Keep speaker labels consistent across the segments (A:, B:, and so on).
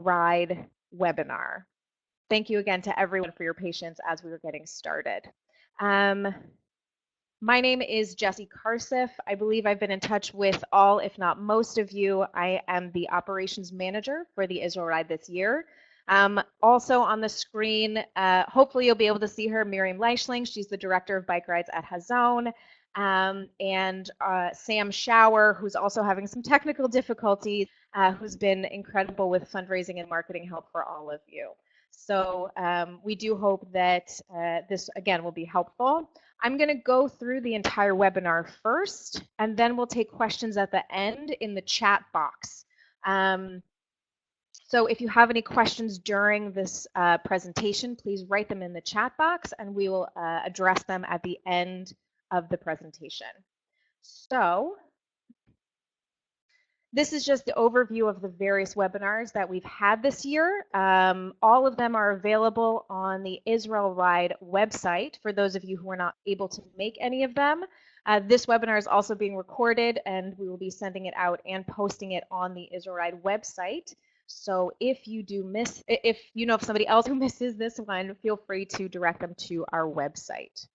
A: Ride webinar. Thank you again to everyone for your patience as we were getting started. My name is Jessie Carsif. I believe I've been in touch with all, if not most of you. I am the operations manager for the Israel Ride this year. Also on the screen, hopefully you'll be able to see her, Miriam Leischling. She's the director of bike rides at Hazon. And Sam Shower, who's also having some technical difficulties, who's been incredible with fundraising and marketing help for all of you. So we do hope that this, again, will be helpful. I'm going to go through the entire webinar first, and then we'll take questions at the end in the chat box. So if you have any questions during this presentation, please write them in the chat box, and we will address them at the end of the presentation. So this is just the overview of the various webinars that we've had this year. All of them are available on the Israel Ride website for those of you who are not able to make any of them. This webinar is also being recorded, and we will be sending it out and posting it on the Israel Ride website. So if you do miss, if you know of somebody else who misses this one, feel free to direct them to our website.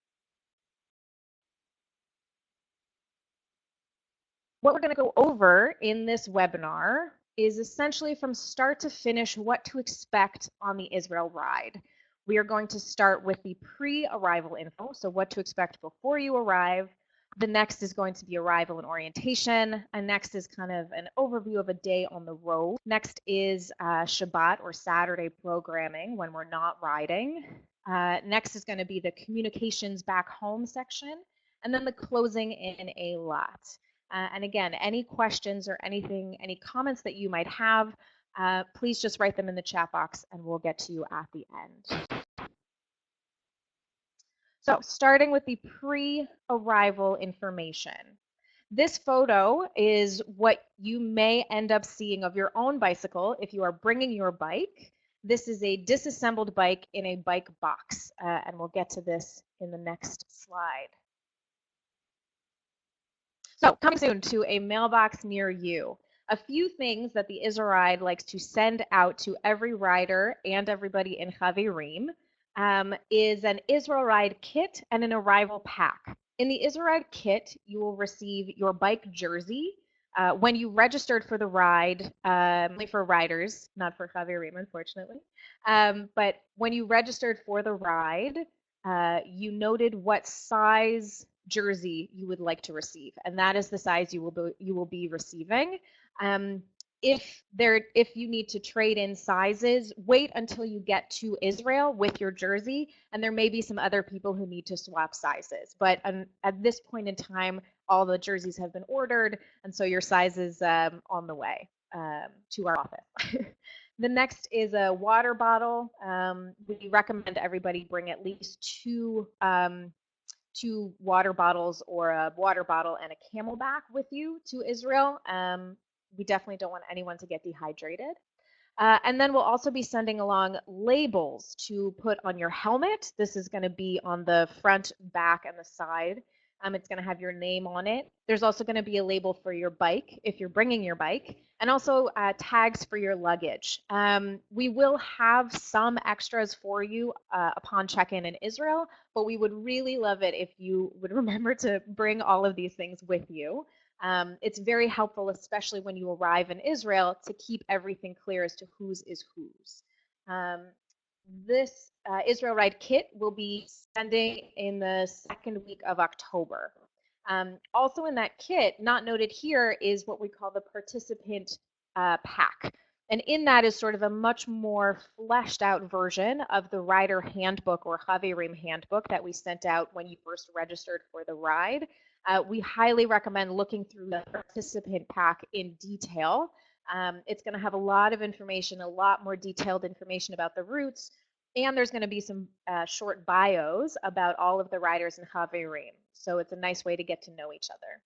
A: What we're going to go over in this webinar is essentially from start to finish what to expect on the Israel Ride. We are going to start with the pre-arrival info, so what to expect before you arrive. The next is going to be arrival and orientation, and next is kind of an overview of a day on the road. Next is Shabbat or Saturday programming when we're not riding. Next is going to be the communications back home section, and then the closing in a lot. And again, any questions or anything, any comments that you might have, please just write them in the chat box and we'll get to you at the end. So starting with the pre-arrival information. This photo is what you may end up seeing of your own bicycle if you are bringing your bike. This is a disassembled bike in a bike box, and we'll get to this in the next slide. So coming soon to a mailbox near you. A few things that the Israel Ride likes to send out to every rider and everybody in Chavirim is an Israel Ride kit and an arrival pack. In the Israel Ride kit, you will receive your bike jersey. When you registered for the ride, only for riders, not for Chavirim, unfortunately. But when you registered for the ride, you noted what size jersey you would like to receive, and that is the size you will be receiving. If you need to trade in sizes, wait until you get to Israel with your jersey, and there may be some other people who need to swap sizes. But at this point in time, all the jerseys have been ordered, and so your size is on the way to our office. The next is a water bottle. We recommend everybody bring at least two water bottles, or a water bottle and a Camelback with you to Israel. We definitely don't want anyone to get dehydrated. And then we'll also be sending along labels to put on your helmet. This is going to be on the front, back, and the side. It's going to have your name on it. There's also going to be a label for your bike if you're bringing your bike, and also tags for your luggage. We will have some extras for you upon check-in in Israel, but we would really love it if you would remember to bring all of these things with you. It's very helpful, especially when you arrive in Israel, to keep everything clear as to whose is whose. This Israel Ride kit will be sending in the second week of October. Also in that kit, not noted here, is what we call the participant pack. And in that is sort of a much more fleshed out version of the rider handbook or Chavirim handbook that we sent out when you first registered for the ride. We highly recommend looking through the participant pack in detail. It's going to have a lot of information, a lot more detailed information about the routes, and there's going to be some short bios about all of the riders in Chavirim. So it's a nice way to get to know each other.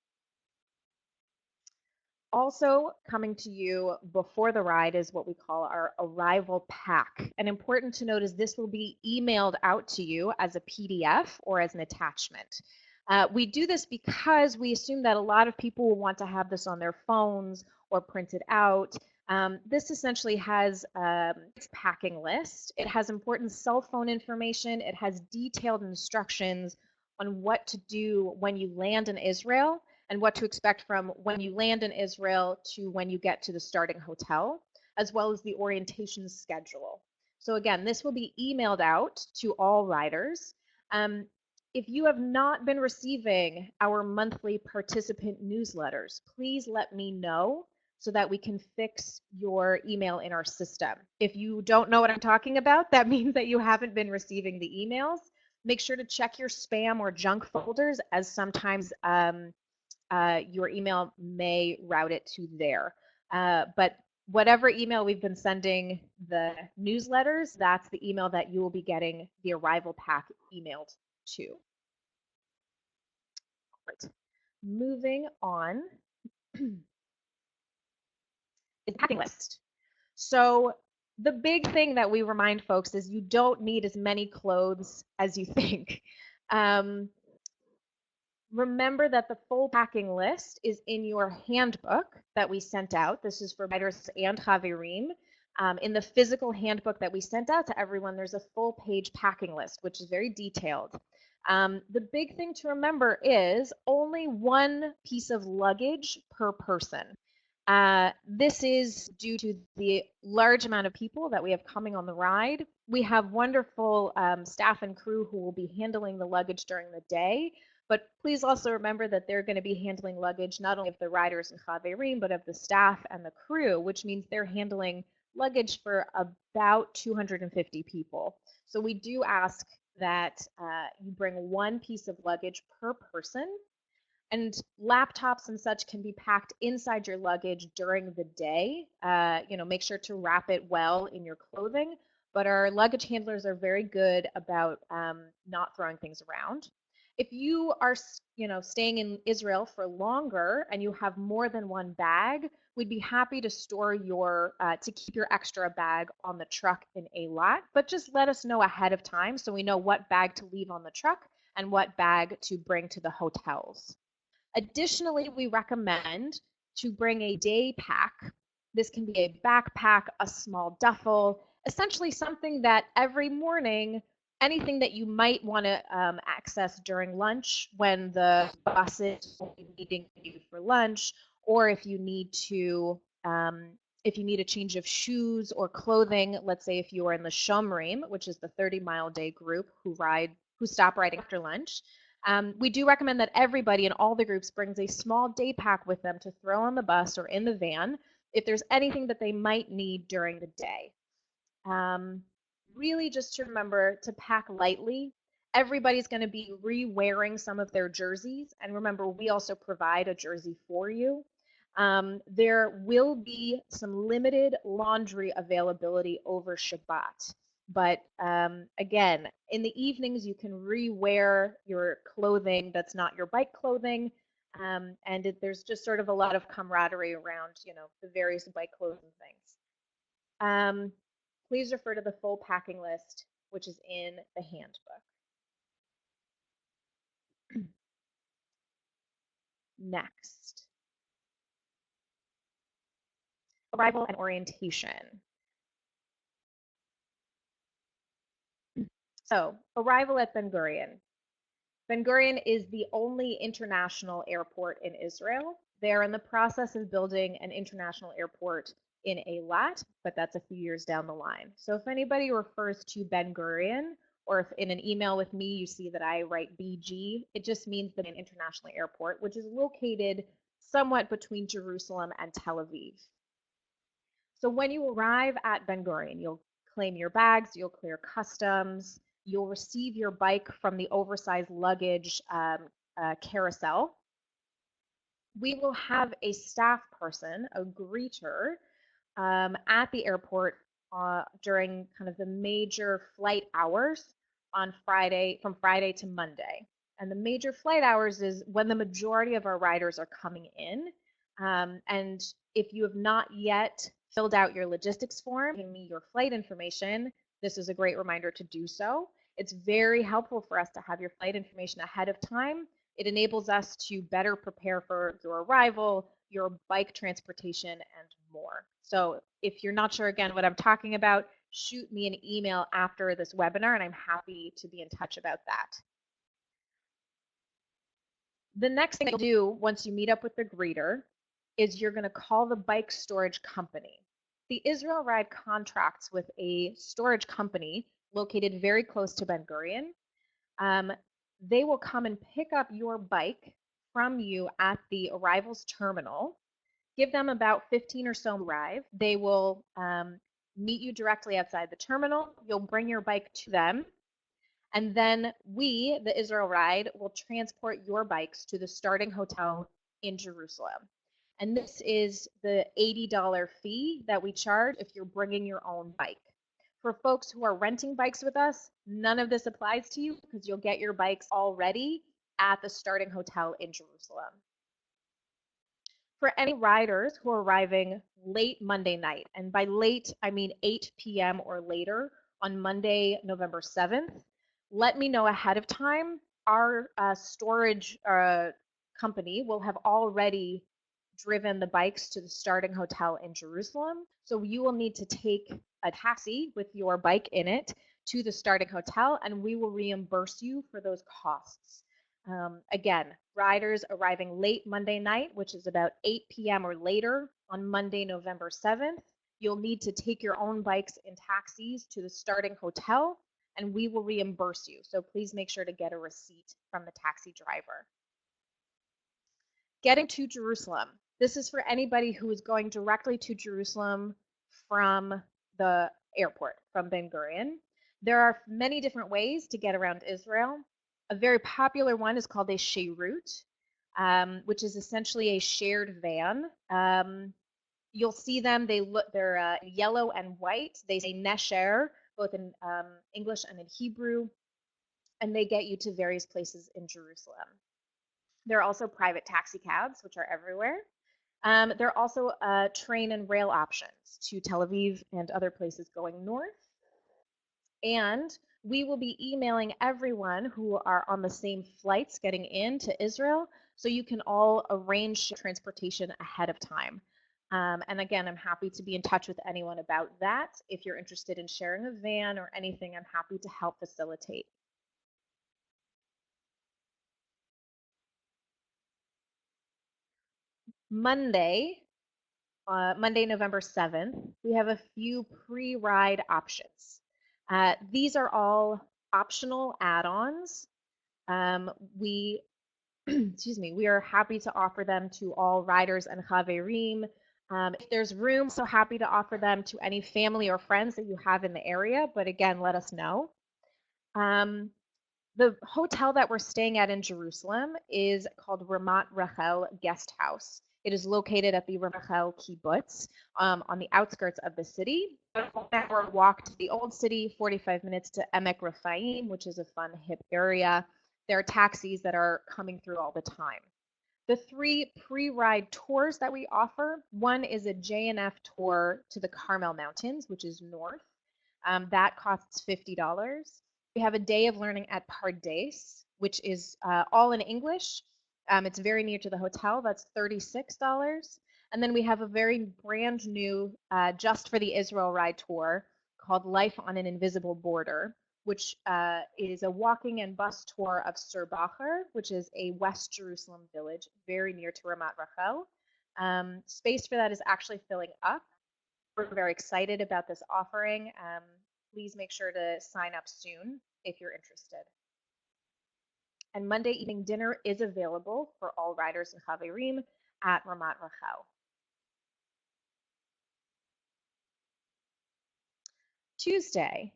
A: Also coming to you before the ride is what we call our arrival pack. And important to note is this will be emailed out to you as a PDF or as an attachment. We do this because we assume that a lot of people will want to have this on their phones or printed out. This essentially has its packing list. It has important cell phone information. It has detailed instructions on what to do when you land in Israel and what to expect from when you land in Israel to when you get to the starting hotel, as well as the orientation schedule. So again, this will be emailed out to all riders. Um, if you have not been receiving our monthly participant newsletters, please let me know so that we can fix your email in our system. If you don't know what I'm talking about, that means that you haven't been receiving the emails. Make sure to check your spam or junk folders, as sometimes your email may route it to there. But whatever email we've been sending the newsletters, that's the email that you will be getting the arrival pack emailed to. Right. Moving on. Is packing list. So the big thing that we remind folks is you don't need as many clothes as you think. Um, Remember that the full packing list is in your handbook that we sent out. This is for riders and Chaverim. In the physical handbook that we sent out to everyone, there's a full page packing list, which is very detailed. The big thing to remember is only one piece of luggage per person. This is due to the large amount of people that we have coming on the ride. We have wonderful staff and crew who will be handling the luggage during the day, but please also remember that they're going to be handling luggage not only of the riders and Chaverim, but of the staff and the crew, which means they're handling luggage for about 250 people. So we do ask that you bring one piece of luggage per person. And laptops and such can be packed inside your luggage during the day. Make sure to wrap it well in your clothing. But our luggage handlers are very good about not throwing things around. If you are, staying in Israel for longer and you have more than one bag, we'd be happy to store to keep your extra bag on the truck in Eilat. But just let us know ahead of time so we know what bag to leave on the truck and what bag to bring to the hotels. Additionally, we recommend to bring a day pack. This can be a backpack, a small duffel, essentially something that every morning, anything that you might want to access during lunch when the buses will be meeting you for lunch, or if you need a change of shoes or clothing, let's say if you are in the Shomrim, which is the 30-mile day group who stop riding after lunch. We do recommend that everybody in all the groups brings a small day pack with them to throw on the bus or in the van if there's anything that they might need during the day. Really just to remember to pack lightly. Everybody's going to be re-wearing some of their jerseys. And remember, we also provide a jersey for you. There will be some limited laundry availability over Shabbat. But again, in the evenings, you can re-wear your clothing that's not your bike clothing. There's just sort of a lot of camaraderie around, the various bike clothing things. Please refer to the full packing list, which is in the handbook. Next, arrival and orientation. So, arrival at Ben Gurion. Ben Gurion is the only international airport in Israel. They're in the process of building an international airport in Eilat, but that's a few years down the line. So if anybody refers to Ben Gurion, or if in an email with me you see that I write BG, it just means that an international airport, which is located somewhat between Jerusalem and Tel Aviv. So when you arrive at Ben Gurion, you'll claim your bags, you'll clear customs, you'll receive your bike from the oversized luggage carousel. We will have a staff person, a greeter, at the airport during kind of the major flight hours on Friday, from Friday to Monday. And the major flight hours is when the majority of our riders are coming in. And if you have not yet filled out your logistics form, giving me your flight information, this is a great reminder to do so. It's very helpful for us to have your flight information ahead of time. It enables us to better prepare for your arrival, your bike transportation, and more. So if you're not sure again what I'm talking about, shoot me an email after this webinar and I'm happy to be in touch about that. The next thing you'll do once you meet up with the greeter is you're going to call the bike storage company. The Israel Ride contracts with a storage company located very close to Ben Gurion. They will come and pick up your bike from you at the arrivals terminal. Give them about 15 or so arrive. They will meet you directly outside the terminal. You'll bring your bike to them. And then we, the Israel Ride, will transport your bikes to the starting hotel in Jerusalem. And this is the $80 fee that we charge if you're bringing your own bike. For folks who are renting bikes with us, none of this applies to you because you'll get your bikes already at the starting hotel in Jerusalem. For any riders who are arriving late Monday night, and by late, I mean 8 p.m. or later on Monday, November 7th, let me know ahead of time. Our storage company will have already driven the bikes to the starting hotel in Jerusalem. So you will need to take a taxi with your bike in it to the starting hotel, and we will reimburse you for those costs. Again, riders arriving late Monday night, which is about 8 p.m. or later on Monday, November 7th, you'll need to take your own bikes in taxis to the starting hotel, and we will reimburse you. So please make sure to get a receipt from the taxi driver. Getting to Jerusalem. This is for anybody who is going directly to Jerusalem from the airport, from Ben Gurion. There are many different ways to get around Israel. A very popular one is called a Sheirut, which is essentially a shared van. You'll see them. They're yellow and white. They say Nesher, both in English and in Hebrew, and they get you to various places in Jerusalem. There are also private taxi cabs, which are everywhere. There are also train and rail options to Tel Aviv and other places going north. And we will be emailing everyone who are on the same flights getting into Israel, so you can all arrange transportation ahead of time. And again, I'm happy to be in touch with anyone about that. If you're interested in sharing a van or anything, I'm happy to help facilitate. Monday, November 7th, we have a few pre-ride options. These are all optional add-ons. We, excuse me, we are happy to offer them to all riders and chaverim. If there's room, so happy to offer them to any family or friends that you have in the area, but again, let us know. The hotel that we're staying at in Jerusalem is called Ramat Rachel Guest House. It is located at the Rachel Kibbutz on the outskirts of the city. An hour walk to the old city, 45 minutes to Emek Rafaim, which is a fun, hip area. There are taxis that are coming through all the time. The 3 pre-ride tours that we offer, one is a JNF tour to the Carmel Mountains, which is north. That costs $50. We have a day of learning at Pardes, which is all in English. It's very near to the hotel. That's $36. And then we have a very brand new, just for the Israel Ride tour, called Life on an Invisible Border, which is a walking and bus tour of Surbacher, which is a West Jerusalem village very near to Ramat Rachel. Space for that is actually filling up. We're very excited about this offering. Please make sure to sign up soon if you're interested. And Monday evening dinner is available for all riders and chaverim at Ramat Rachel. Tuesday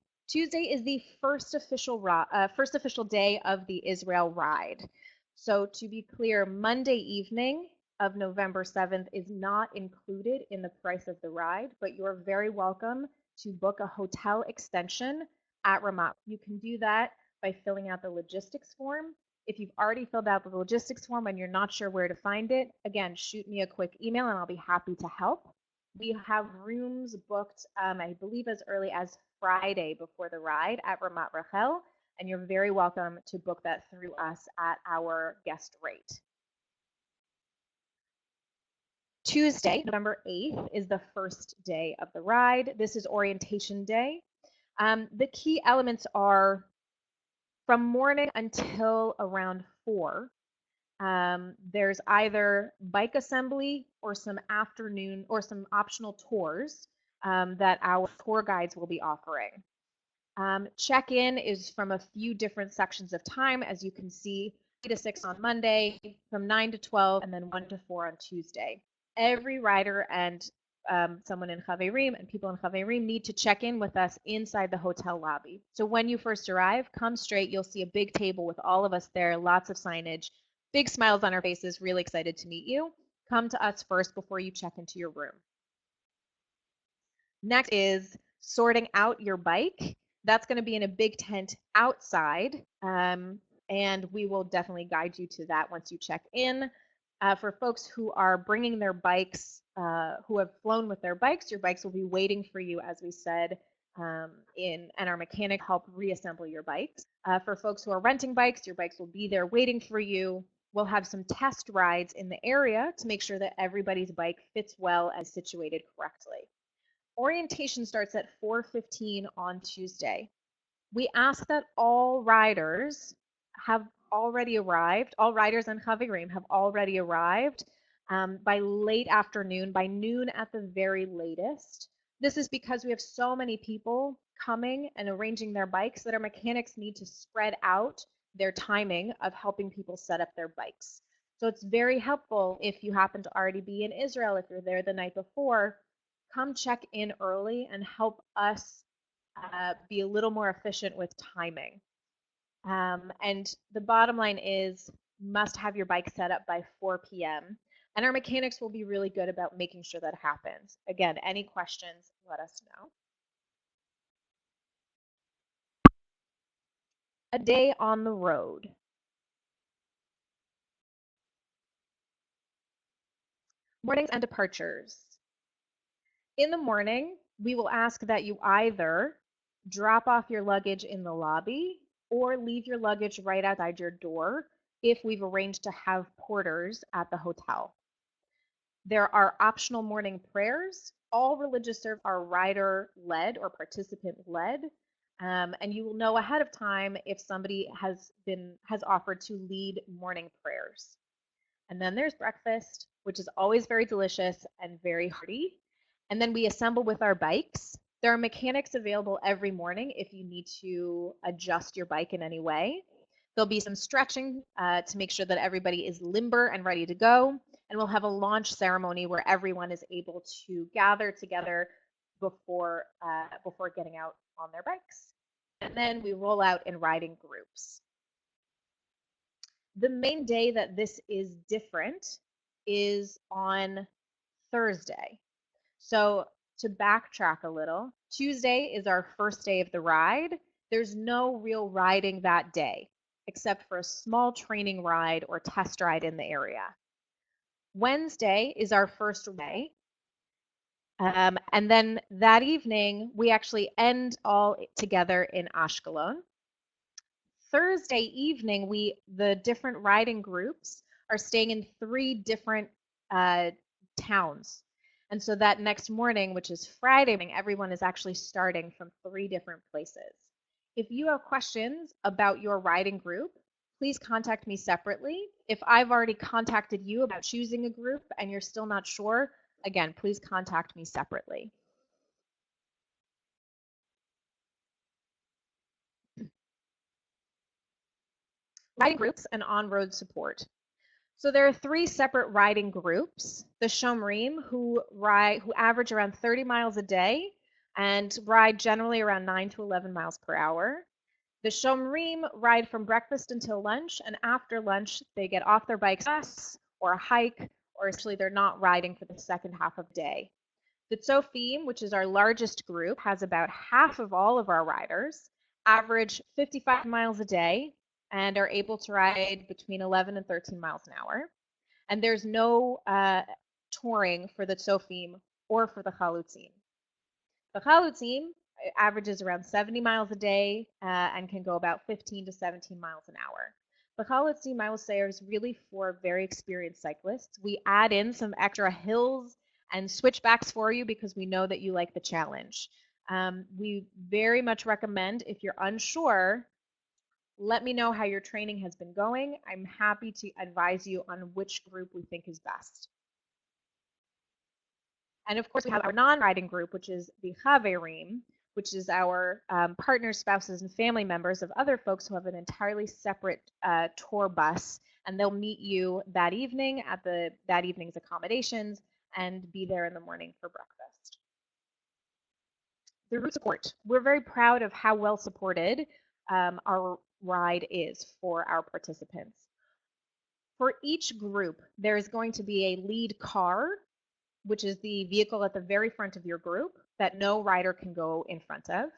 A: is the first official day of the Israel Ride. So to be clear, Monday evening of November 7th is not included in the price of the ride, but you're very welcome to book a hotel extension at Ramat. You can do that by filling out the logistics form. If you've already filled out the logistics form and you're not sure where to find it, again, shoot me a quick email and I'll be happy to help. We have rooms booked, I believe, as early as Friday before the ride at Ramat Rachel, and you're very welcome to book that through us at our guest rate. Tuesday, November 8th, is the first day of the ride. This is orientation day. The key elements are from morning until around 4. There's either bike assembly or some afternoon or some optional tours that our tour guides will be offering. Check-in is from a few different sections of time, as you can see, 3 to 6 on Monday, from 9 to 12, and then 1 to 4 on Tuesday. Every rider and someone in Chaverim and people in Chaverim need to check in with us inside the hotel lobby. So when you first arrive, come straight. You'll see a big table with all of us there, lots of signage, big smiles on our faces, really excited to meet you. Come to us first before you check into your room. Next is sorting out your bike. That's going to be in a big tent outside, and we will definitely guide you to that once you check in. For folks who are bringing their bikes, who have flown with their bikes, your bikes will be waiting for you, as we said, and our mechanic help reassemble your bikes. For folks who are renting bikes, your bikes will be there waiting for you. We'll have some test rides in the area to make sure that everybody's bike fits well and situated correctly. Orientation starts at 4:15 on Tuesday. We ask that all riders have already arrived, all riders in Chaverim have already arrived by late afternoon, by noon at the very latest. This is because we have so many people coming and arranging their bikes that our mechanics need to spread out their timing of helping people set up their bikes. So it's very helpful if you happen to already be in Israel, if you're there the night before, come check in early and help us be a little more efficient with timing. And the bottom line is must have your bike set up by 4 p.m. And our mechanics will be really good about making sure that happens. Again, any questions, let us know. A day on the road. Mornings and departures. In the morning, we will ask that you either drop off your luggage in the lobby or leave your luggage right outside your door if we've arranged to have porters at the hotel. There are optional morning prayers. All religious services are rider-led or participant-led, and you will know ahead of time if somebody has offered to lead morning prayers. And then there's breakfast, which is always very delicious and very hearty. And then we assemble with our bikes. There are mechanics available every morning if you need to adjust your bike in any way. There'll be some stretching to make sure that everybody is limber and ready to go. And we'll have a launch ceremony where everyone is able to gather together before getting out on their bikes. And then we roll out in riding groups. The main day that this is different is on Thursday. So to backtrack a little, Tuesday is our first day of the ride. There's no real riding that day, except for a small training ride or test ride in the area. Wednesday is our first day. And then that evening, we actually end all together in Ashkelon. Thursday evening, the different riding groups are staying in 3 different towns. And so that next morning, which is Friday morning, everyone is actually starting from 3 different places. If you have questions about your riding group, please contact me separately. If I've already contacted you about choosing a group and you're still not sure, again, please contact me separately. Riding groups and on-road support. So there are 3 separate riding groups. The Shomrim, who average around 30 miles a day and ride generally around 9 to 11 miles per hour. The Shomrim ride from breakfast until lunch, and after lunch, they get off their bikes or a hike, or actually they're not riding for the second half of the day. The Tzofim, which is our largest group, has about half of all of our riders, average 55 miles a day, and are able to ride between 11 and 13 miles an hour. And there's no touring for the Tzofim or for the Chalutzim. The Chalutzim averages around 70 miles a day and can go about 15 to 17 miles an hour. The Khalatsim, I will say, is really for very experienced cyclists. We add in some extra hills and switchbacks for you because we know that you like the challenge. We very much recommend, if you're unsure, let me know how your training has been going. I'm happy to advise you on which group we think is best. And of course, we have our non-riding group, which is the Chaverim, which is our partners, spouses, and family members of other folks who have an entirely separate tour bus, and they'll meet you that evening at that evening's accommodations and be there in the morning for breakfast. The route support. We're very proud of how well supported our ride is for our participants. For each group, there is going to be a lead car, which is the vehicle at the very front of your group that no rider can go in front of.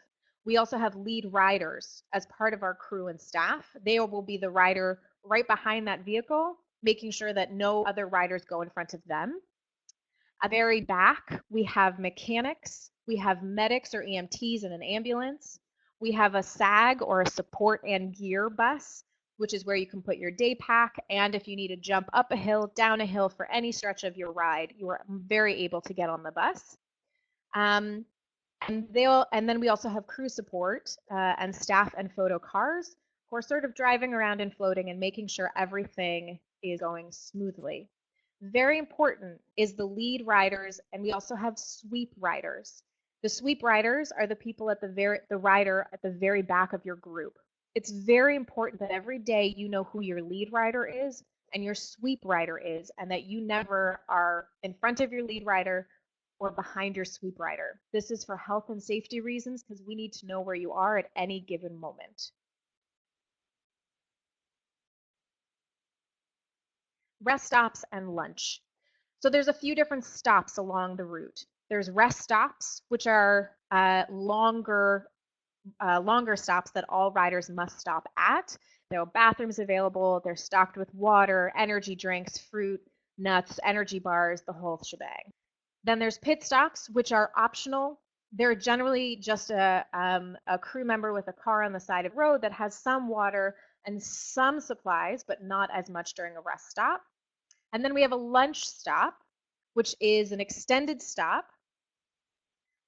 A: We also have lead riders as part of our crew and staff. They will be the rider right behind that vehicle, making sure that no other riders go in front of them. At the very back, we have mechanics, we have medics or EMTs in an ambulance. We have a SAG or a support and gear bus, which is where you can put your day pack. And if you need to jump up a hill, down a hill for any stretch of your ride, you are very able to get on the bus. And then we also have crew support and staff and photo cars who are sort of driving around and floating and making sure everything is going smoothly. Very important is the lead riders, and we also have sweep riders. The sweep riders are the people at the rider at the very back of your group. It's very important that every day you know who your lead rider is and your sweep rider is, and that you never are in front of your lead rider or behind your sweep rider. This is for health and safety reasons because we need to know where you are at any given moment. Rest stops and lunch. So there's a few different stops along the route. There's rest stops, which are longer stops that all riders must stop at. There are bathrooms available. They're stocked with water, energy drinks, fruit, nuts, energy bars, the whole shebang. Then there's pit stops, which are optional. They're generally just a crew member with a car on the side of the road that has some water and some supplies, but not as much during a rest stop. And then we have a lunch stop, which is an extended stop,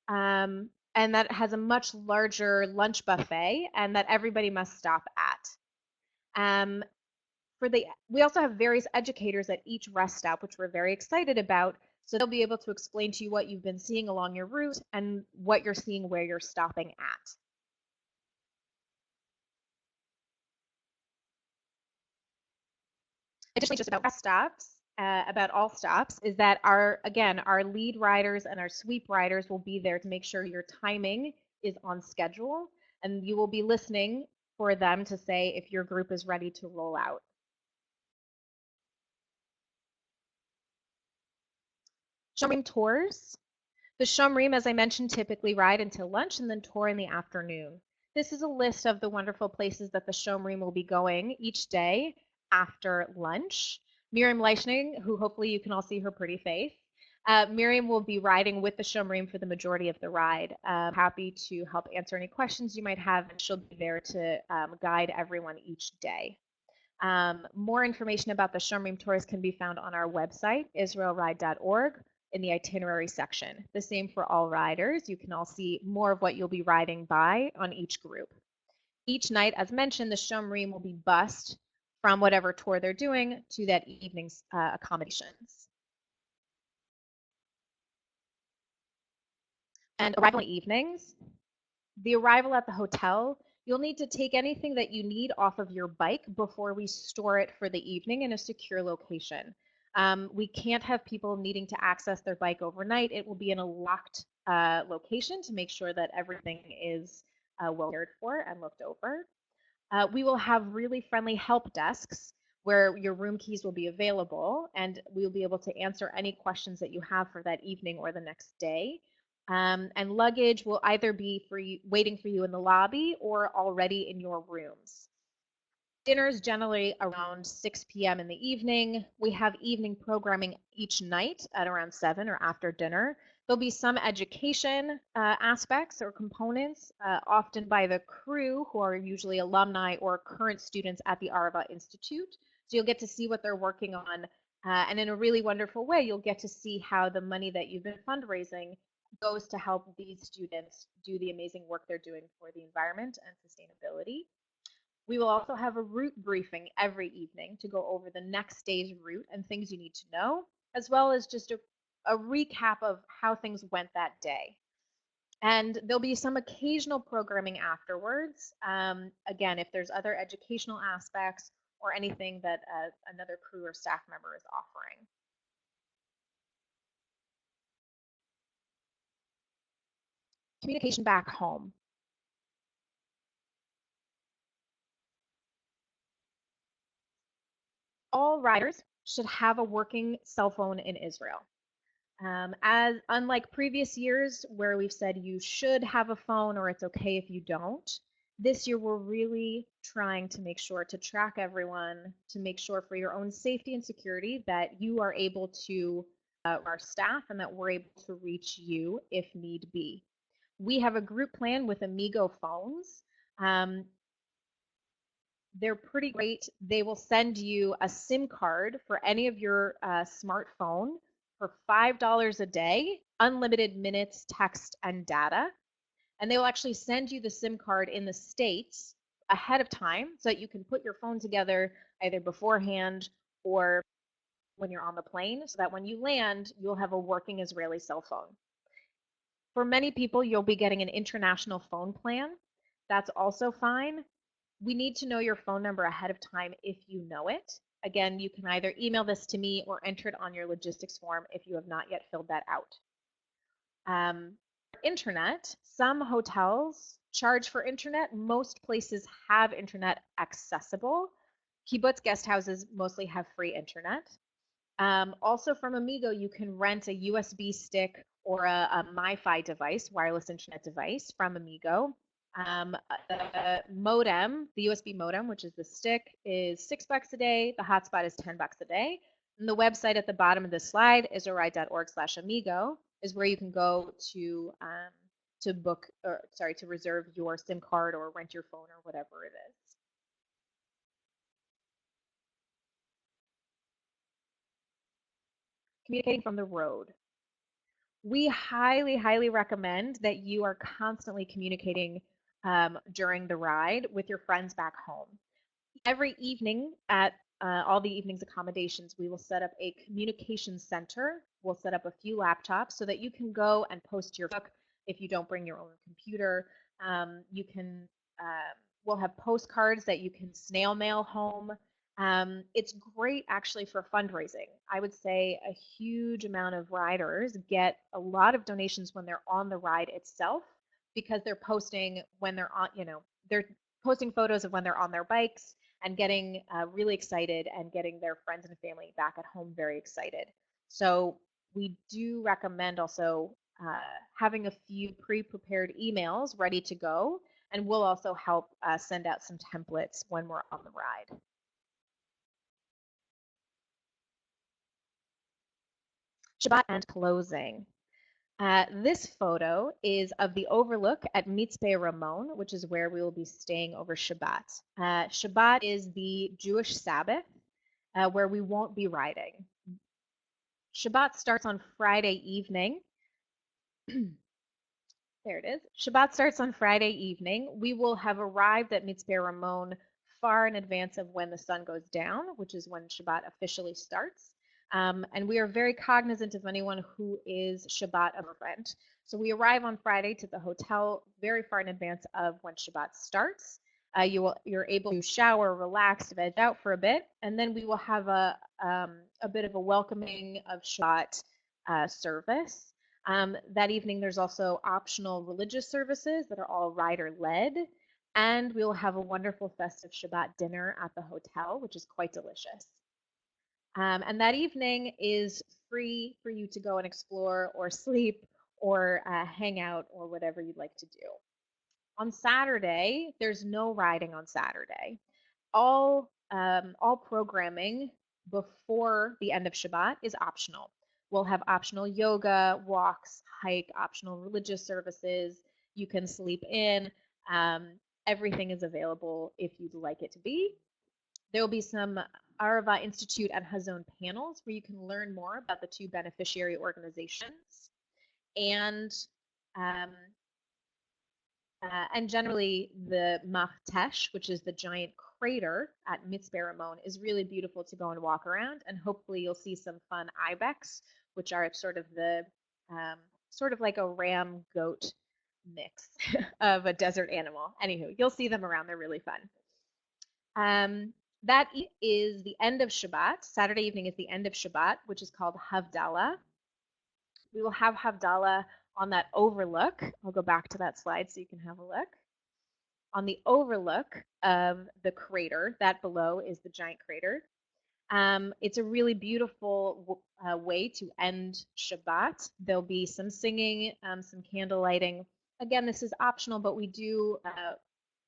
A: and that has a much larger lunch buffet, and that everybody must stop at. We also have various educators at each rest stop, which we're very excited about. So they'll be able to explain to you what you've been seeing along your route and what you're seeing where you're stopping at. Additionally, just about rest stops, about all stops, is that our lead riders and our sweep riders will be there to make sure your timing is on schedule, and you will be listening for them to say if your group is ready to roll out. Showroom tours. The Shomrim, as I mentioned, typically ride until lunch and then tour in the afternoon. This is a list of the wonderful places that the Shomrim will be going each day after lunch. Miriam Leichning, who hopefully you can all see her pretty face, Miriam will be riding with the Shomrim for the majority of the ride. Happy to help answer any questions you might have, and she'll be there to guide everyone each day. More information about the Shomrim tours can be found on our website, israelride.org, in the itinerary section. The same for all riders. You can all see more of what you'll be riding by on each group. Each night, as mentioned, the Shomrim will be bused from whatever tour they're doing to that evening's accommodations. And arrival evenings, the arrival at the hotel, you'll need to take anything that you need off of your bike before we store it for the evening in a secure location. We can't have people needing to access their bike overnight. It will be in a locked location to make sure that everything is well cared for and looked over. We will have really friendly help desks where your room keys will be available, and we'll be able to answer any questions that you have for that evening or the next day. And luggage will either be waiting for you in the lobby or already in your rooms. Dinner is generally around 6 p.m. in the evening. We have evening programming each night at around 7 or after dinner. There'll be some education aspects or components, often by the crew, who are usually alumni or current students at the Arva Institute. So you'll get to see what they're working on. And in a really wonderful way, you'll get to see how the money that you've been fundraising goes to help these students do the amazing work they're doing for the environment and sustainability. We will also have a route briefing every evening to go over the next day's route and things you need to know, as well as just a recap of how things went that day. And there'll be some occasional programming afterwards. Again, if there's other educational aspects or anything that another crew or staff member is offering. Communication back home. All riders should have a working cell phone in Israel. As unlike previous years where we've said you should have a phone or it's okay if you don't, this year we're really trying to make sure to track everyone, to make sure for your own safety and security that you are able to, our staff, and that we're able to reach you if need be. We have a group plan with Amigo phones. They're pretty great. They will send you a SIM card for any of your smartphone for $5 a day, unlimited minutes, text, and data. And they will actually send you the SIM card in the States ahead of time so that you can put your phone together either beforehand or when you're on the plane, so that when you land, you'll have a working Israeli cell phone. For many people, you'll be getting an international phone plan. That's also fine. We need to know your phone number ahead of time if you know it. Again, you can either email this to me or enter it on your logistics form if you have not yet filled that out. Internet, some hotels charge for internet. Most places have internet accessible. Kibbutz guest houses mostly have free internet. Also from Amigo, you can rent a USB stick or a MiFi device, wireless internet device from Amigo. The modem, the USB modem, which is the stick, is $6 a day. The hotspot is $10 a day. And the website at the bottom of the slide, israelride.org/amigo, is where you can go to book, or sorry, to reserve your SIM card or rent your phone or whatever it is. Communicating from the road. We highly, highly recommend that you are constantly communicating during the ride with your friends back home. Every evening at all the evening's accommodations, we will set up a communication center. We'll set up a few laptops so that you can go and post your book if you don't bring your own computer. You can, we'll have postcards that you can snail mail home. It's great actually for fundraising. I would say a huge amount of riders get a lot of donations when they're on the ride itself, because they're posting when they're on, they're posting photos of when they're on their bikes and getting really excited and getting their friends and family back at home very excited. So we do recommend also having a few pre-prepared emails ready to go, and we'll also help send out some templates when we're on the ride. Shabbat and closing. This photo is of the overlook at Mitzpe Ramon, which is where we will be staying over Shabbat. Shabbat is the Jewish Sabbath, where we won't be riding. Shabbat starts on Friday evening. There it is. Shabbat starts on Friday evening. We will have arrived at Mitzpe Ramon far in advance of when the sun goes down, which is when Shabbat officially starts. And we are very cognizant of anyone who is Shabbat observant. So we arrive on Friday to the hotel very far in advance of when Shabbat starts. You're able to shower, relax, veg out for a bit, and then we will have a bit of a welcoming of Shabbat service. That evening, there's also optional religious services that are all rider-led, and we will have a wonderful festive Shabbat dinner at the hotel, which is quite delicious. And that evening is free for you to go and explore or sleep or hang out or whatever you'd like to do. On Saturday, there's no riding on Saturday. All programming before the end of Shabbat is optional. We'll have optional yoga, walks, hike, optional religious services. You can sleep in. Um, Everything is available if you'd like it to be. There will be some Arava Institute and Hazon panels where you can learn more about the two beneficiary organizations. And um, and generally, the Machtesh, which is the giant crater at Mitzpe Ramon, is really beautiful to go and walk around. And hopefully, you'll see some fun ibex, which are sort of the sort of like a ram goat mix of a desert animal. Anywho, you'll see them around. They're really fun. That is the end of Shabbat. Saturday evening is the end of Shabbat, which is called Havdalah. We will have Havdalah on that overlook. I'll go back to that slide so you can have a look. On the overlook of the crater, that below is the giant crater. It's a really beautiful way to end Shabbat. There'll be some singing, some candle lighting. Again, this is optional, but we do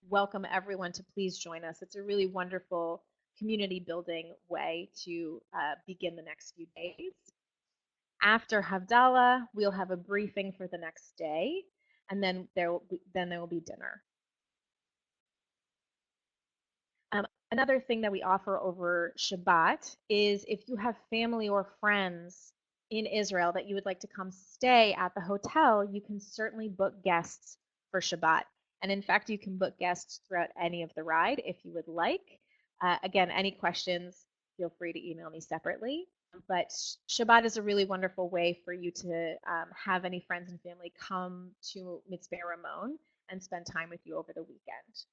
A: welcome everyone to please join us. It's a really wonderful community building way to begin the next few days. After Havdalah, we'll have a briefing for the next day, and then there will be dinner. Another thing that we offer over Shabbat is if you have family or friends in Israel that you would like to come stay at the hotel, you can certainly book guests for Shabbat. And in fact, you can book guests throughout any of the ride if you would like. Again, any questions, feel free to email me separately. But Shabbat is a really wonderful way for you to have any friends and family come to Mitzpe Ramon and spend time with you over the weekend.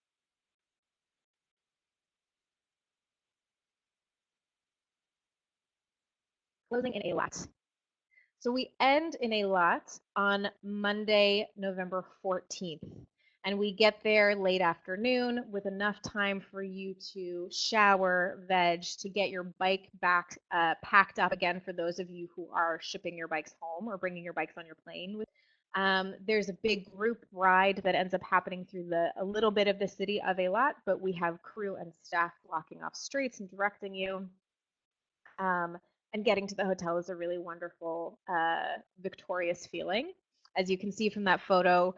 A: Closing in Eilat. So we end in Eilat on Monday, November 14th. And we get there late afternoon with enough time for you to shower, veg, to get your bike back packed up again for those of you who are shipping your bikes home or bringing your bikes on your plane. There's a big group ride that ends up happening through a little bit of the city of Eilat, but we have crew and staff blocking off streets and directing you. And getting to the hotel is a really wonderful, victorious feeling. As you can see from that photo,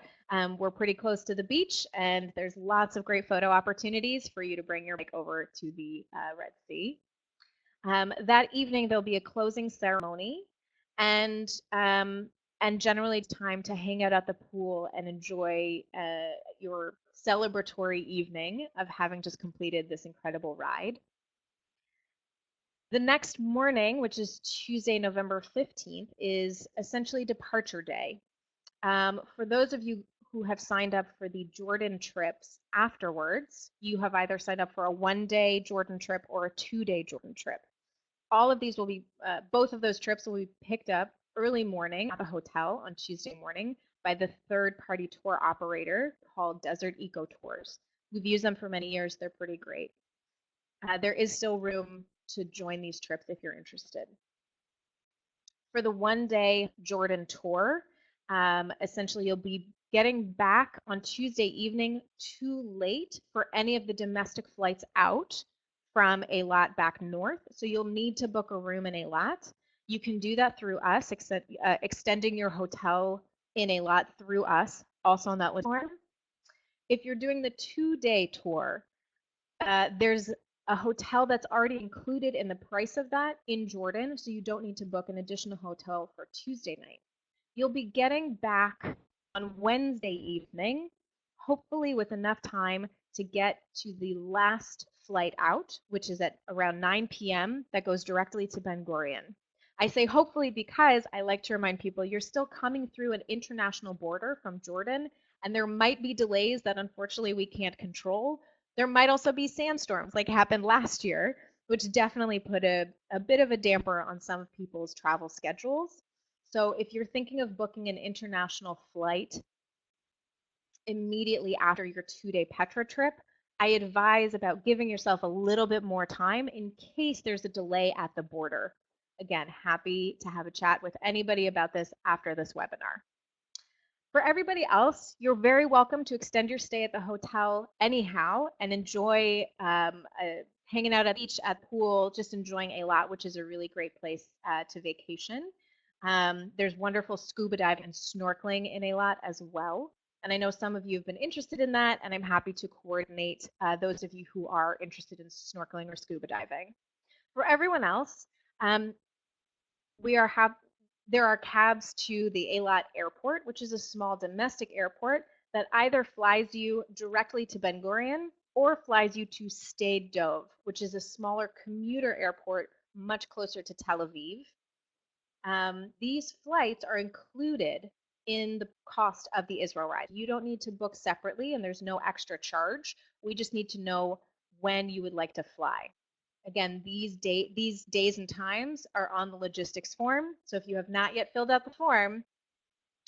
A: we're pretty close to the beach, and there's lots of great photo opportunities for you to bring your bike over to the Red Sea. That evening, there'll be a closing ceremony, and generally time to hang out at the pool and enjoy your celebratory evening of having just completed this incredible ride. The next morning, which is Tuesday, November 15th, is essentially departure day. For those of you who have signed up for the Jordan trips afterwards, you have either signed up for a 1-day Jordan trip or a 2-day Jordan trip. All of these will be, both of those trips will be picked up early morning at the hotel on Tuesday morning by the third-party tour operator called Desert Eco Tours. We've used them for many years. They're pretty great. There is still room to join these trips if you're interested. For the 1-day Jordan tour, essentially you'll be getting back on Tuesday evening too late for any of the domestic flights out from Eilat back north. So you'll need to book a room in Eilat. You can do that through us, extending your hotel in Eilat through us, also on that list. If you're doing the 2-day tour, there's a hotel that's already included in the price of that in Jordan, so you don't need to book an additional hotel for Tuesday night. You'll be getting back on Wednesday evening, hopefully with enough time to get to the last flight out, which is at around 9 p.m. that goes directly to Ben Gurion. I say hopefully because I like to remind people you're still coming through an international border from Jordan, and there might be delays that unfortunately we can't control. There might also be sandstorms like happened last year, which definitely put a bit of a damper on some of people's travel schedules. So if you're thinking of booking an international flight immediately after your 2-day Petra trip, I advise about giving yourself a little bit more time in case there's a delay at the border. Again, happy to have a chat with anybody about this after this webinar. For everybody else, you're very welcome to extend your stay at the hotel anyhow and enjoy hanging out at the beach, at the pool, just enjoying Eilat, which is a really great place to vacation. There's wonderful scuba diving and snorkeling in Eilat as well. And I know some of you have been interested in that, and I'm happy to coordinate those of you who are interested in snorkeling or scuba diving. For everyone else, um, we are have there are cabs to the Eilat airport, which is a small domestic airport that either flies you directly to Ben Gurion or flies you to Stade Dove, which is a smaller commuter airport much closer to Tel Aviv. These flights are included in the cost of the Israel ride. You don't need to book separately, and there's no extra charge. We just need to know when you would like to fly. Again, these days and times are on the logistics form. So if you have not yet filled out the form,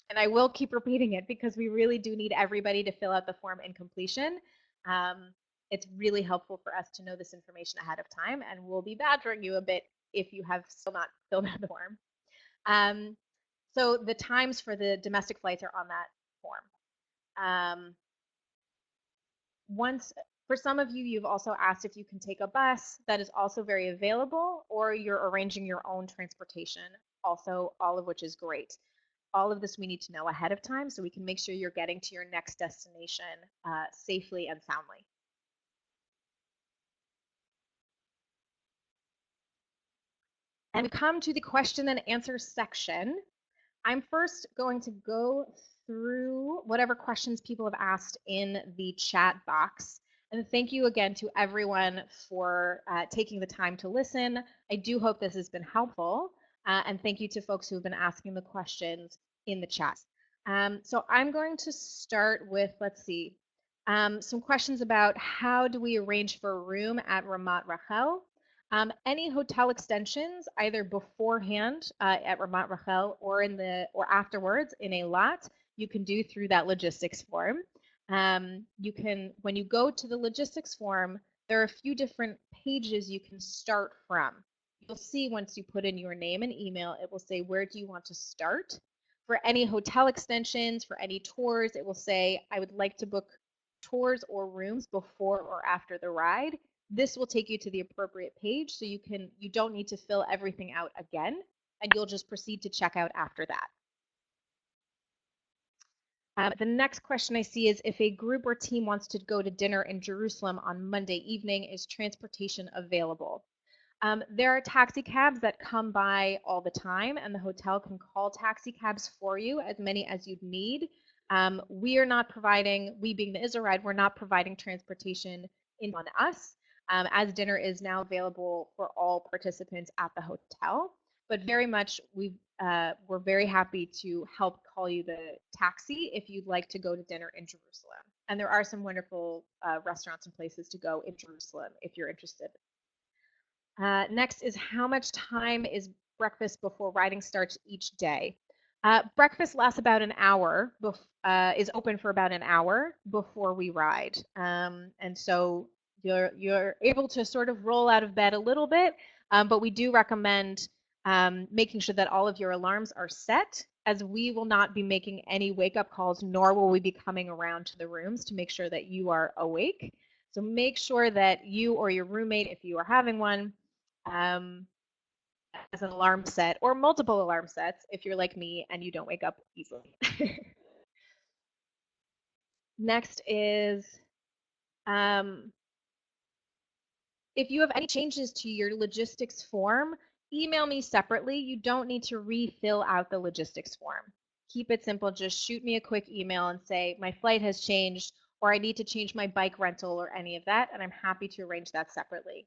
A: and I will keep repeating it because we really do need everybody to fill out the form in completion. It's really helpful for us to know this information ahead of time, and we'll be badgering you a bit if you have still not filled out the form. So the times for the domestic flights are on that form. Once, for some of you, you've also asked if you can take a bus. That is also very available, or you're arranging your own transportation, also, all of which is great. All of this we need to know ahead of time so we can make sure you're getting to your next destination safely and soundly. And we come to the question and answer section. I'm first going to go through whatever questions people have asked in the chat box. And thank you again to everyone for taking the time to listen. I do hope this has been helpful. And thank you to folks who have been asking the questions in the chat. So I'm going to start with, let's see, some questions about how do we arrange for a room at Ramat Rachel. Any hotel extensions, either beforehand at Ramat Rachel or afterwards in Eilat, you can do through that logistics form. You can, when you go to the logistics form, there are a few different pages you can start from. You'll see once you put in your name and email, it will say, where do you want to start? For any hotel extensions, for any tours, it will say, I would like to book tours or rooms before or after the ride. This will take you to the appropriate page, so you don't need to fill everything out again, and you'll just proceed to check out after that. The next question I see is, if a group or team wants to go to dinner in Jerusalem on Monday evening, is transportation available? There are taxi cabs that come by all the time, and the hotel can call taxi cabs for you, as many as you'd need. We are not providing, we being the Israel Ride, we're not providing transportation in on us, as dinner is now available for all participants at the hotel. But very much, we're very happy to help call you the taxi if you'd like to go to dinner in Jerusalem. And there are some wonderful restaurants and places to go in Jerusalem if you're interested. Next is, how much time is breakfast before riding starts each day? Breakfast lasts about an hour, is open for about an hour before we ride. And so you're able to sort of roll out of bed a little bit, but we do recommend making sure that all of your alarms are set, as we will not be making any wake-up calls, nor will we be coming around to the rooms to make sure that you are awake. So make sure that you or your roommate, if you are having one, as an alarm set, or multiple alarm sets if you're like me and you don't wake up easily. Next is, if you have any changes to your logistics form, email me separately. You don't need to refill out the logistics form. Keep it simple. Just shoot me a quick email and say, my flight has changed, or I need to change my bike rental, or any of that, and I'm happy to arrange that separately.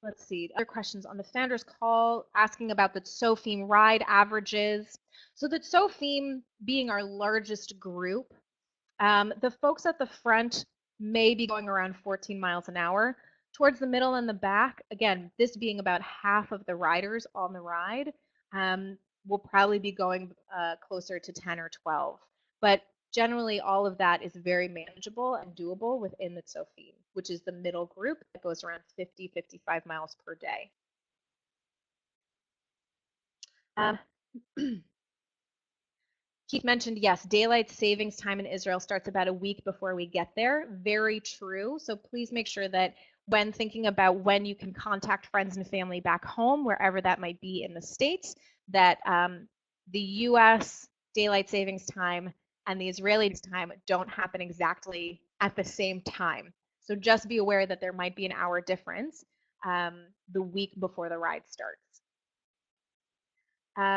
A: Let's see, other questions on the founder's call, asking about the Tzofim ride averages. So the Tzofim being our largest group, the folks at the front may be going around 14 miles an hour. Towards the middle and the back, again, this being about half of the riders on the ride, will probably be going closer to 10 or 12. But generally, all of that is very manageable and doable within the Tzofim, which is the middle group that goes around 50, 55 miles per day. Keith mentioned, yes, daylight savings time in Israel starts about a week before we get there. Very true. So please make sure that when thinking about when you can contact friends and family back home, wherever that might be in the States, that the US daylight savings time and the Israeli time don't happen exactly at the same time. So just be aware that there might be an hour difference the week before the ride starts.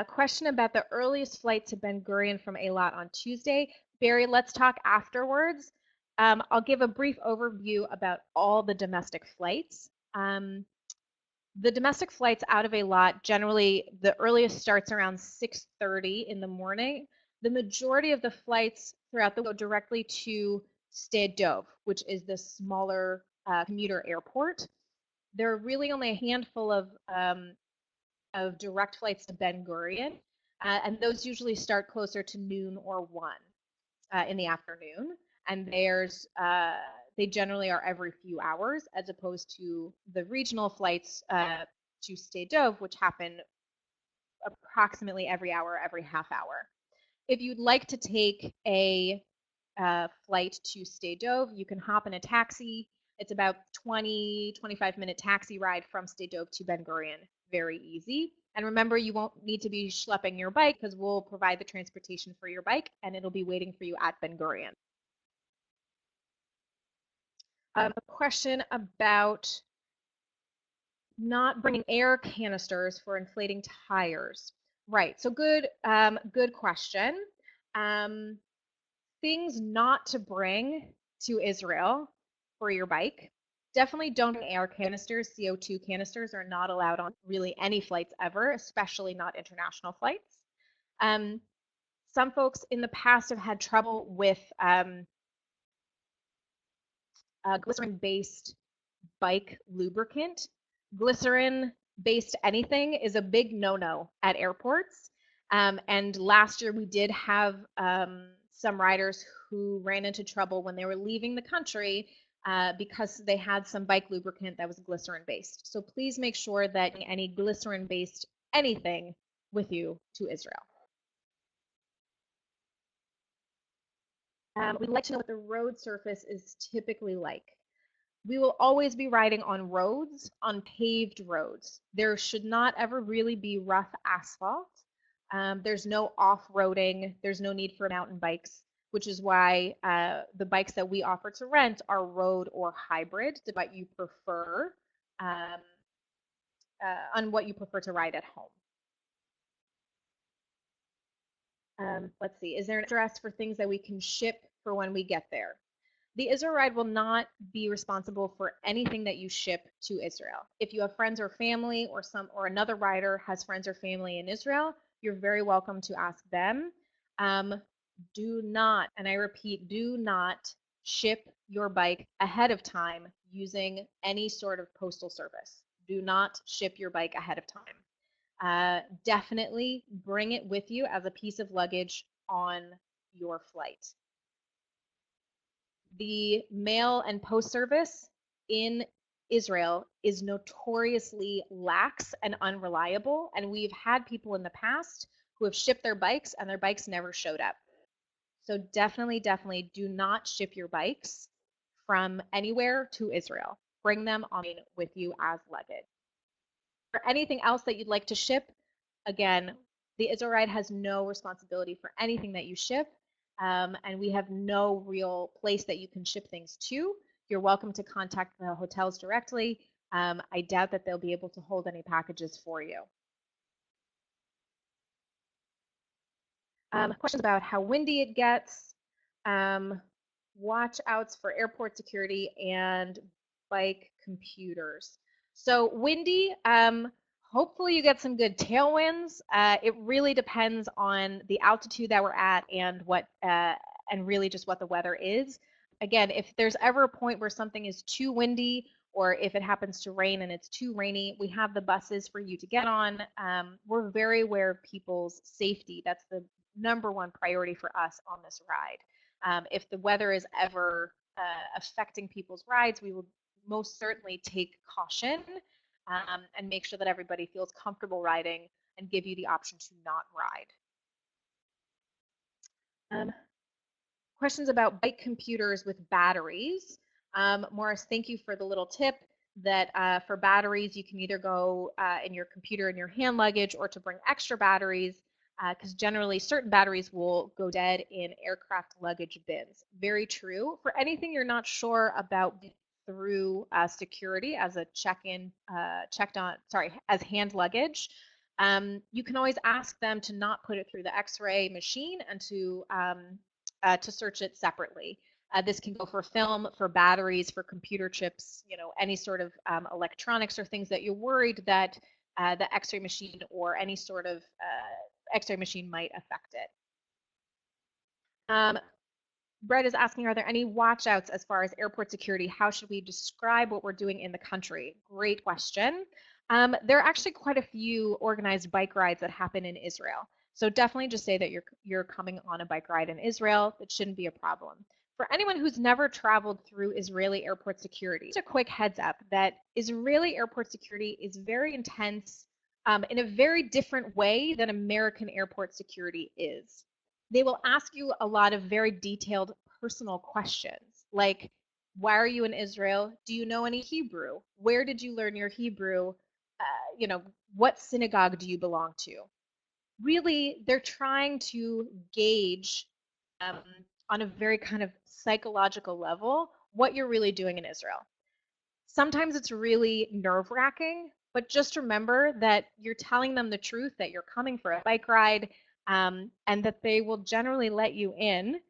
A: Question about the earliest flight to Ben Gurion from Eilat on Tuesday. Barry, let's talk afterwards. I'll give a brief overview about all the domestic flights. The domestic flights out of Eilat, generally the earliest starts around 6:30 in the morning. The majority of the flights throughout the go directly to Sde Dov, which is the smaller commuter airport. There are really only a handful of direct flights to Ben Gurion, and those usually start closer to noon or 1 in the afternoon. And they generally are every few hours, as opposed to the regional flights to Sde Dov, which happen approximately every hour, every half hour. If you'd like to take a flight to Sde Dov, you can hop in a taxi. It's about 25-minute taxi ride from Sde Dov to Ben Gurion. Very easy. And remember, you won't need to be schlepping your bike because we'll provide the transportation for your bike and it'll be waiting for you at Ben Gurion. A question about not bringing air canisters for inflating tires. Right. So good question. Things not to bring to Israel for your bike. Definitely don't bring air canisters. CO2 canisters are not allowed on really any flights ever, especially not international flights. Some folks in the past have had trouble with glycerin-based bike lubricant. Glycerin-based anything is a big no-no at airports. And last year we did have some riders who ran into trouble when they were leaving the country because they had some bike lubricant that was glycerin-based. So please make sure that any glycerin-based anything with you to Israel. We'd like to know what the road surface is typically like. We will always be riding on roads, on paved roads. There should not ever really be rough asphalt. There's no off-roading. There's no need for mountain bikes, which is why the bikes that we offer to rent are road or hybrid, to what you prefer, on what you prefer to ride at home. Let's see, is there an address for things that we can ship for when we get there? The Israel Ride will not be responsible for anything that you ship to Israel. If you have friends or family or another rider has friends or family in Israel, you're very welcome to ask them. Do not, and I repeat, do not ship your bike ahead of time using any sort of postal service. Do not ship your bike ahead of time. Definitely bring it with you as a piece of luggage on your flight. The mail and post service in Israel is notoriously lax and unreliable, and we've had people in the past who have shipped their bikes and their bikes never showed up. So definitely do not ship your bikes from anywhere to Israel. Bring them on with you as luggage. For anything else that you'd like to ship, again, the Israel Ride has no responsibility for anything that you ship. And we have no real place that you can ship things to. You're welcome to contact the hotels directly. I doubt that they'll be able to hold any packages for you. Questions about how windy it gets, watch outs for airport security, and bike computers. So windy, hopefully you get some good tailwinds. It really depends on the altitude that we're at and and really just what the weather is. Again, if there's ever a point where something is too windy or if it happens to rain and it's too rainy, we have the buses for you to get on. We're very aware of people's safety. That's the #1 priority for us on this ride. If the weather is ever affecting people's rides, we will most certainly take caution and make sure that everybody feels comfortable riding and give you the option to not ride. Questions about bike computers with batteries. Morris, thank you for the little tip. that for batteries, you can either go in your computer in your hand luggage or to bring extra batteries because generally certain batteries will go dead in aircraft luggage bins. Very true. For anything you're not sure about through security as a check-in, checked on, sorry, as hand luggage, you can always ask them to not put it through the X-ray machine and to search it separately. This can go for film, for batteries, for computer chips, you know, any sort of electronics or things that you're worried that the X-ray machine or any sort of X-ray machine might affect it. Brett is asking, are there any watch outs as far as airport security? How should we describe what we're doing in the country? Great question. There are actually quite a few organized bike rides that happen in Israel. So definitely just say that you're coming on a bike ride in Israel. It shouldn't be a problem. For anyone who's never traveled through Israeli airport security, just a quick heads up that Israeli airport security is very intense in a very different way than American airport security is. They will ask you a lot of very detailed personal questions like, why are you in Israel? Do you know any Hebrew? Where did you learn your Hebrew? You know, what synagogue do you belong to? Really, they're trying to gauge um, on a very kind of psychological level what you're really doing in Israel. Sometimes it's really nerve wracking, but just remember that you're telling them the truth, that you're coming for a bike ride, and that they will generally let you in.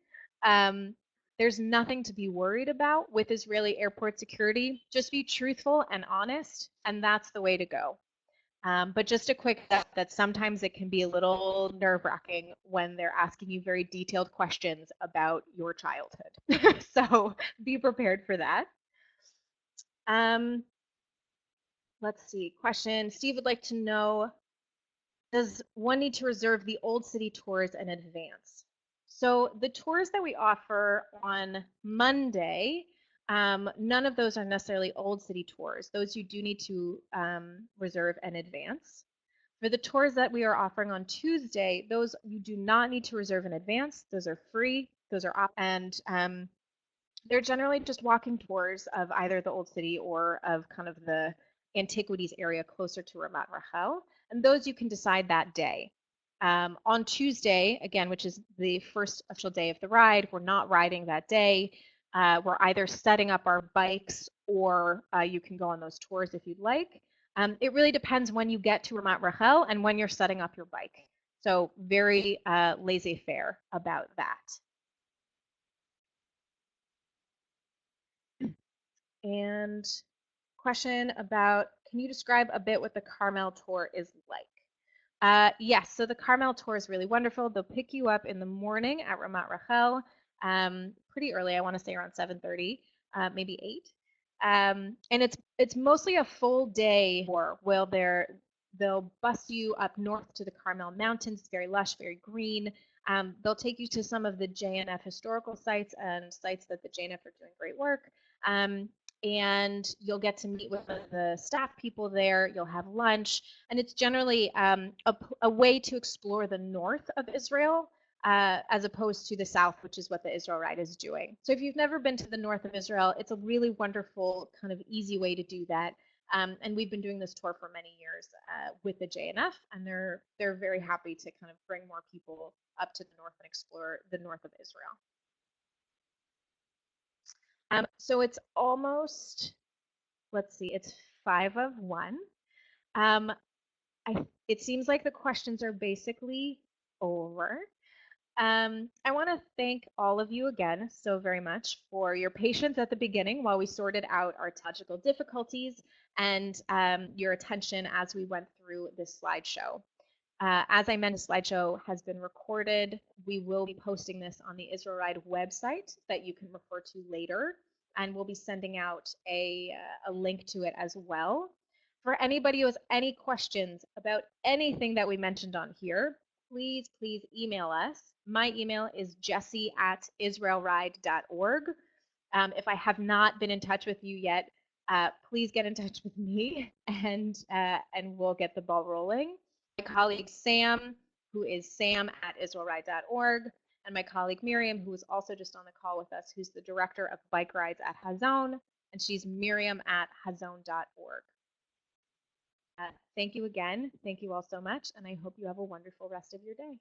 A: Um, there's nothing to be worried about with Israeli airport security. Just be truthful and honest, and that's the way to go. But just a quick step that sometimes it can be a little nerve wracking when they're asking you very detailed questions about your childhood. So be prepared for that. Um, let's see. Question. Steve would like to know, does one need to reserve the Old City tours in advance? So the tours that we offer on Monday, none of those are necessarily Old City tours. Those you do need to reserve in advance. For the tours that we are offering on Tuesday, those you do not need to reserve in advance. Those are free. Those are off, and they're generally just walking tours of either the Old City or of kind of the antiquities area closer to Ramat Rachel, and those you can decide that day. On Tuesday, again, which is the first official day of the ride, we're not riding that day. We're either setting up our bikes or you can go on those tours if you'd like. It really depends when you get to Ramat Rachel and when you're setting up your bike. So very laissez-faire about that. And question about, can you describe a bit what the Carmel tour is like? Yes, so the Carmel tour is really wonderful. They'll pick you up in the morning at Ramat Rachel, pretty early. I want to say around 7:30, maybe 8. And it's mostly a full day tour. They'll bus you up north to the Carmel Mountains. It's very lush, very green. They'll take you to some of the JNF historical sites and sites that the JNF are doing great work. And you'll get to meet with the staff people there. You'll have lunch, and it's generally a way to explore the north of Israel as opposed to the south, which is what the Israel Ride is doing. So if you've never been to the north of Israel, it's a really wonderful, kind of easy way to do that. And we've been doing this tour for many years with the JNF, and they're very happy to kind of bring more people up to the north and explore the north of Israel. So it's almost, let's see, it's 5 of 1. It seems like the questions are basically over. I want to thank all of you again so very much for your patience at the beginning while we sorted out our technical difficulties and your attention as we went through this slideshow. As I mentioned, the slideshow has been recorded. We will be posting this on the Israel Ride website that you can refer to later, and we'll be sending out a link to it as well. For anybody who has any questions about anything that we mentioned on here, please email us. My email is jessie@israelride.org. If I have not been in touch with you yet, please get in touch with me, and we'll get the ball rolling. My colleague Sam, who is sam@israelride.org, and my colleague Miriam, who is also just on the call with us, who's the director of bike rides at Hazon. and she's Miriam at hazon.org. Thank you again. Thank you all so much, and I hope you have a wonderful rest of your day.